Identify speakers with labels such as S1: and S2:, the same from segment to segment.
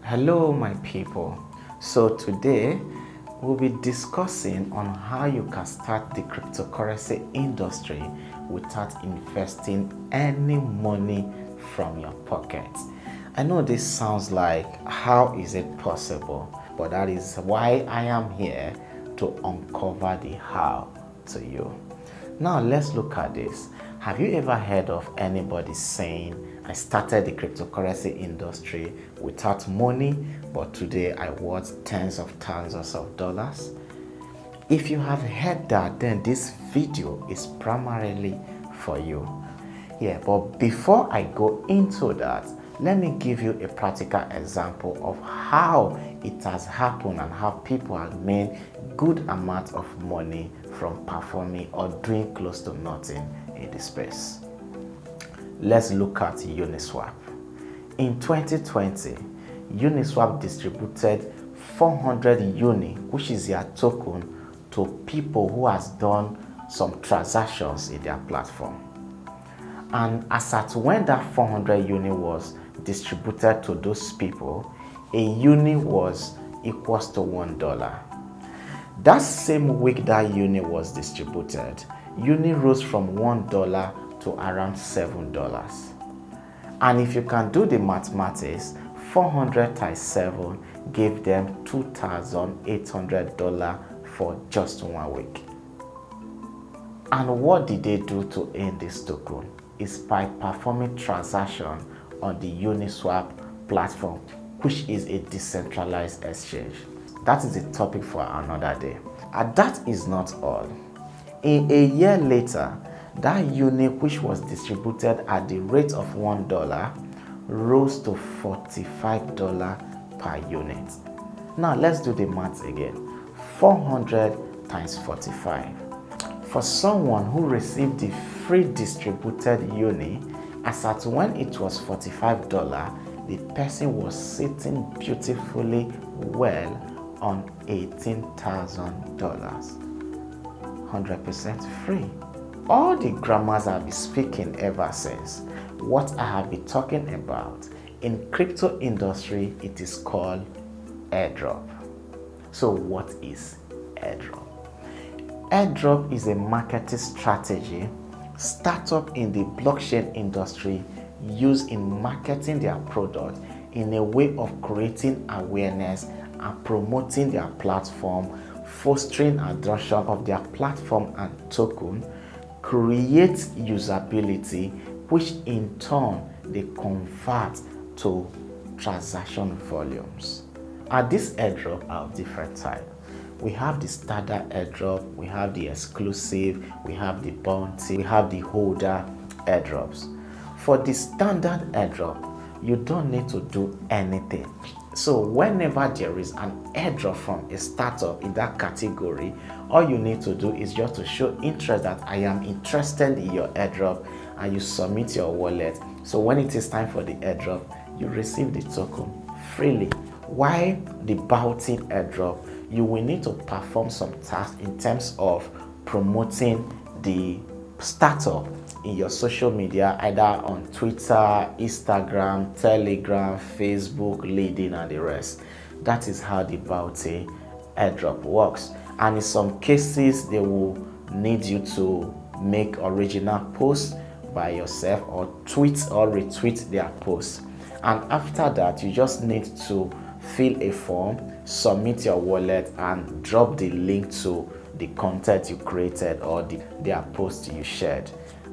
S1: Hello my people. So today we'll be discussing on how you can start the cryptocurrency industry without investing any money from your pocket. I know this sounds like how is it possible, but that is why I am here to uncover the how to you. Now let's look at this. Have you ever heard of anybody saying, I started the cryptocurrency industry without money, but today I worth tens of thousands of dollars? If you have heard that, then this video is primarily for you. Yeah, but before I go into that, let me give you a practical example of how it has happened and how people have made good amount of money from performing or doing close to nothing in the space. Let's look at Uniswap. In 2020, Uniswap distributed 400 Uni, which is their token, to people who has done some transactions in their platform. And as at when that 400 Uni was distributed to those people, a Uni was equals to $1. That same week that Uni was distributed, Uni rose from $1 to around $7. And if you can do the mathematics, 400 times 7 gave them $2,800 for just 1 week. And what did they do to earn this token? Is by performing transaction on the Uniswap platform, which is a decentralized exchange. That is a topic for another day. And that is not all. A year later, that Uni, which was distributed at the rate of $1, rose to $45 per unit. Now let's do the math again. 400 times 45. For someone who received the free distributed Uni, as at when it was $45, the person was sitting beautifully well on $18,000. 100% free. All the grammars I've been speaking ever since, what I have been talking about, in crypto industry, it is called airdrop. So what is airdrop? Airdrop is a marketing strategy startup in the blockchain industry use in marketing their product in a way of creating awareness and promoting their platform, fostering adoption of their platform and token, create usability, which in turn they convert to transaction volumes. And this airdrop are of different types. We have the standard airdrop, we have the exclusive, we have the bounty, we have the holder airdrops. For the standard airdrop, you don't need to do anything. So whenever there is an airdrop from a startup in that category, all you need to do is just to show interest that I am interested in your airdrop, and you submit your wallet. So when it is time for the airdrop, you receive the token freely. While the bounty airdrop, you will need to perform some tasks in terms of promoting the startup in your social media, either on Twitter, Instagram, Telegram, Facebook, LinkedIn, and the rest. That is how the bounty airdrop works. And in some cases, they will need you to make original posts by yourself or tweet or retweet their posts. And after that, you just need to fill a form, submit your wallet, and drop the link to the content you created or their post you shared,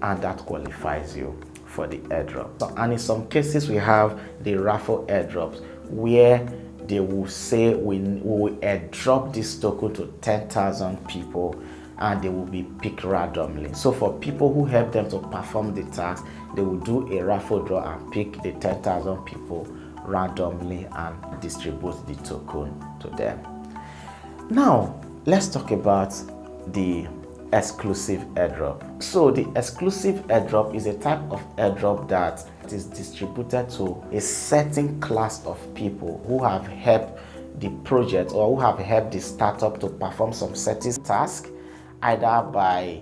S1: and that qualifies you for the airdrop. So, and in some cases we have the raffle airdrops where they will say we will airdrop this token to 10,000 people and they will be picked randomly. So for people who help them to perform the task, they will do a raffle draw and pick the 10,000 people randomly and distribute the token to them. Now let's talk about the exclusive airdrop. So the exclusive airdrop is a type of airdrop that is distributed to a certain class of people who have helped the project or who have helped the startup to perform some certain task, either by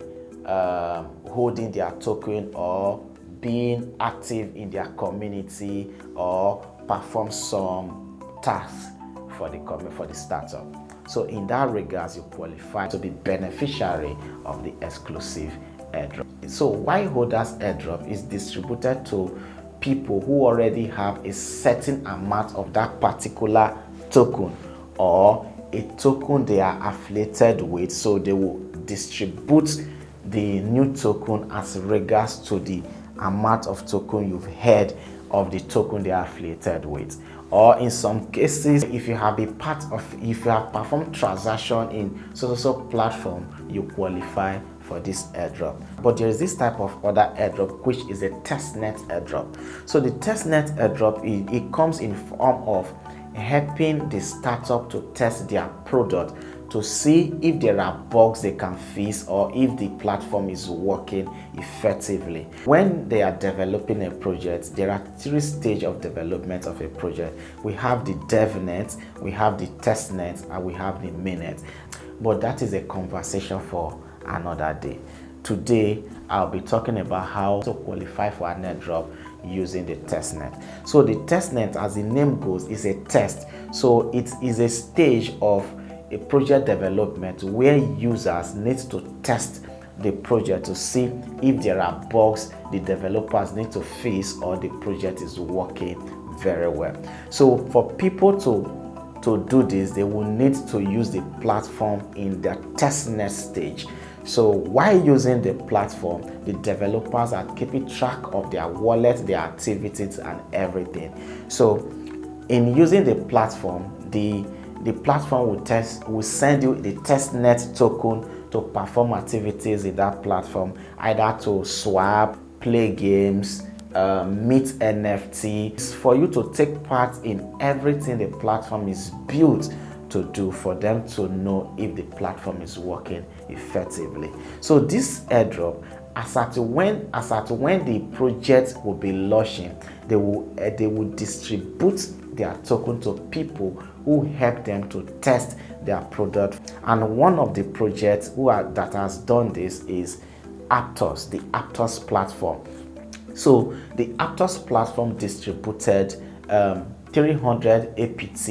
S1: holding their token or being active in their community or perform some task for the startup. So in that regards, you qualify to be beneficiary of the exclusive airdrop. So why holders airdrop is distributed to people who already have a certain amount of that particular token or a token they are affiliated with, so they will distribute the new token as regards to the amount of token you've had of the token they are affiliated with. Or in some cases, if you have performed transaction in so platform, you qualify for this airdrop. But there is this type of other airdrop which is a testnet airdrop. So the testnet airdrop, it comes in form of helping the startup to test their product to see if there are bugs they can fix or if the platform is working effectively. When they are developing a project, there are 3 stages of development of a project. We have the devnet, we have the testnet, and we have the mainnet. But that is a conversation for another day. Today, I'll be talking about how to qualify for an airdrop using the testnet. So the testnet, as the name goes, is a test. So it is a stage of a project development where users need to test the project to see if there are bugs the developers need to fix or the project is working very well. So for people to do this, they will need to use the platform in the testnet stage. So while using the platform, the developers are keeping track of their wallet, their activities, and everything. So in using the platform, the platform will send you the testnet token to perform activities in that platform, either to swap, play games, meet NFTs, for you to take part in everything the platform is built to do, for them to know if the platform is working effectively. So this airdrop, as at when the project will be launching, they will distribute their token to people who help them to test their product. And one of the projects that has done this is Aptos, the Aptos platform. So the Aptos platform distributed 300 APT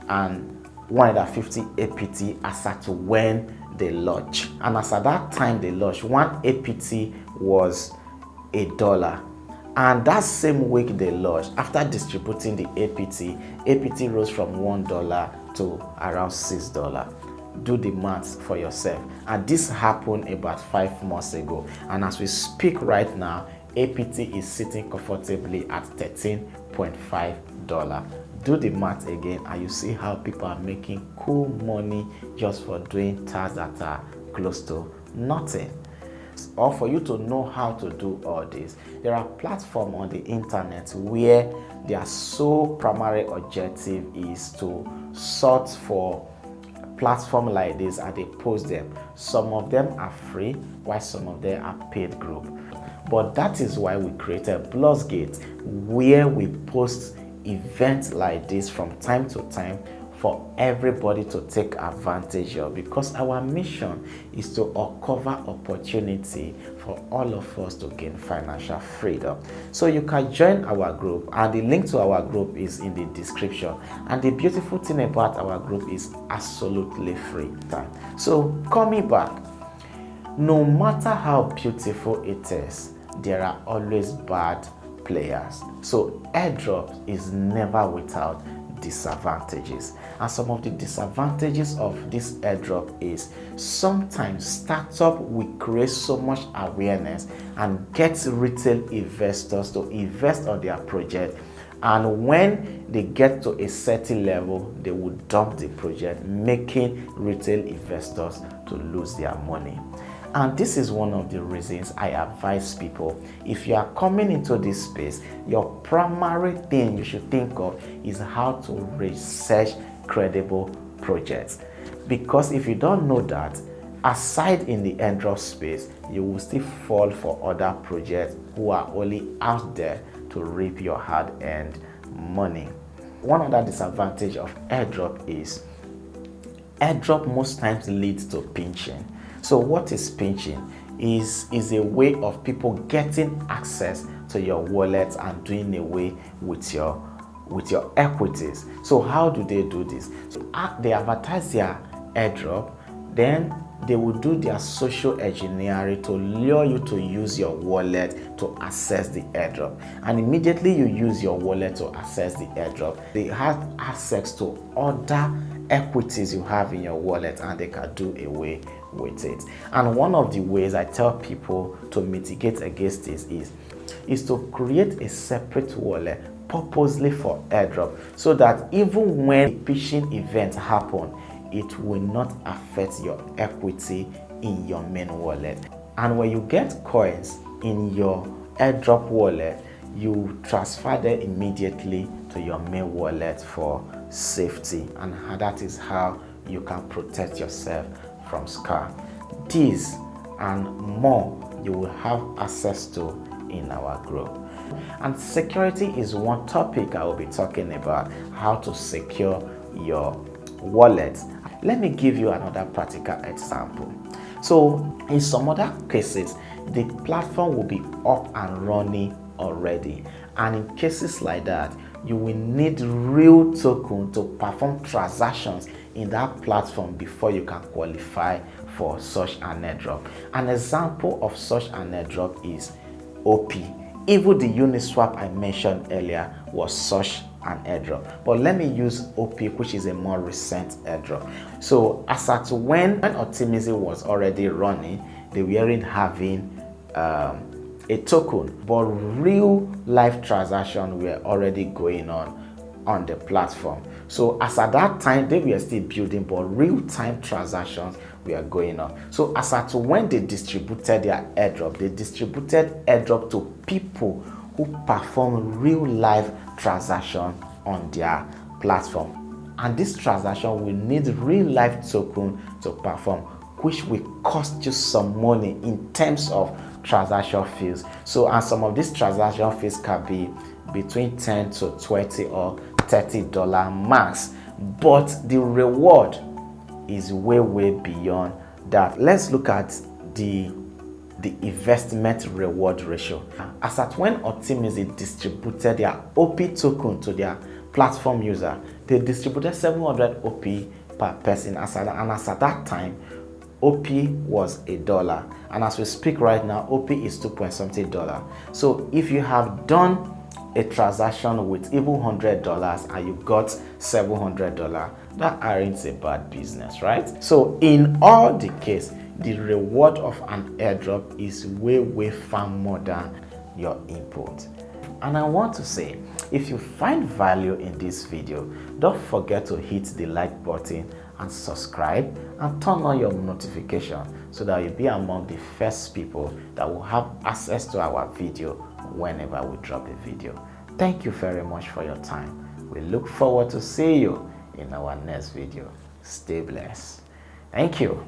S1: and 150 APT as at when they launch. And as at that time they launched, 1 APT was $1. And that same week they launched, after distributing the APT rose from $1 to around $6. Do the maths for yourself. And this happened about 5 months ago. And as we speak right now, APT is sitting comfortably at $13.5. Do the math again and you see how people are making cool money just for doing tasks that are close to nothing. Or for you to know how to do all this, there are platforms on the internet where their sole primary objective is to sort for platforms like this and they post them. Some of them are free while some of them are paid group. But that is why we created Blogsgate, where we post events like this from time to time for everybody to take advantage of, because our mission is to uncover opportunity for all of us to gain financial freedom. So you can join our group, and the link to our group is in the description. And the beautiful thing about our group is absolutely free. So coming back, no matter how beautiful it is, there are always bad players. So airdrop is never without disadvantages, and some of the disadvantages of this airdrop is sometimes startup will create so much awareness and get retail investors to invest on their project, and when they get to a certain level they will dump the project, making retail investors to lose their money. And this is one of the reasons I advise people, if you are coming into this space, your primary thing you should think of is how to research credible projects. Because if you don't know that, aside in the airdrop space, you will still fall for other projects who are only out there to reap your hard-earned money. One other disadvantage of airdrop is airdrop most times leads to pinching. So what is pinching? Is a way of people getting access to your wallet and doing away with your with your equities. So how do they do this? So they advertise their airdrop, then they will do their social engineering to lure you to use your wallet to access the airdrop. And immediately you use your wallet to access the airdrop, they have access to other equities you have in your wallet, and they can do away with it. And one of the ways I tell people to mitigate against this is to create a separate wallet purposely for airdrop, so that even when a phishing event happens, it will not affect your equity in your main wallet. And when you get coins in your airdrop wallet, you transfer them immediately to your main wallet for safety, and that is how you can protect yourself from scam. This and more you will have access to in our group. And security is one topic I will be talking about, how to secure your wallet. Let me give you another practical example. So in some other cases, the platform will be up and running already, and in cases like that, you will need real token to perform transactions in that platform before you can qualify for such an airdrop. An example of such an airdrop is OP. Even the Uniswap I mentioned earlier was such an airdrop, but let me use OP, which is a more recent airdrop. So as at when Optimism was already running, they weren't having a token, but real life transactions were already going on the platform. So as at that time, they were still building, but real-time transactions were going on. So as at when they distributed their airdrop, they distributed airdrop to people who perform real life transaction on their platform. And this transaction will need real life token to perform, which will cost you some money in terms of transaction fees. So, and some of these transaction fees can be between $10 to $20 or $30 max, but the reward is way beyond that. Let's look at the investment reward ratio. As at when Optimism distributed their OP token to their platform user, they distributed 700 OP per person, and as at that time, OP was $1, and as we speak right now, OP is $2.something. So if you have done a transaction with even $100 and you got $700, that aren't a bad business, right? So in all the case, the reward of an airdrop is way far more than your input. And I want to say, if you find value in this video, don't forget to hit the like button and subscribe and turn on your notification so that you'll be among the first people that will have access to our video whenever we drop a video. Thank you very much for your time. We look forward to seeing you in our next video. Stay blessed. Thank you.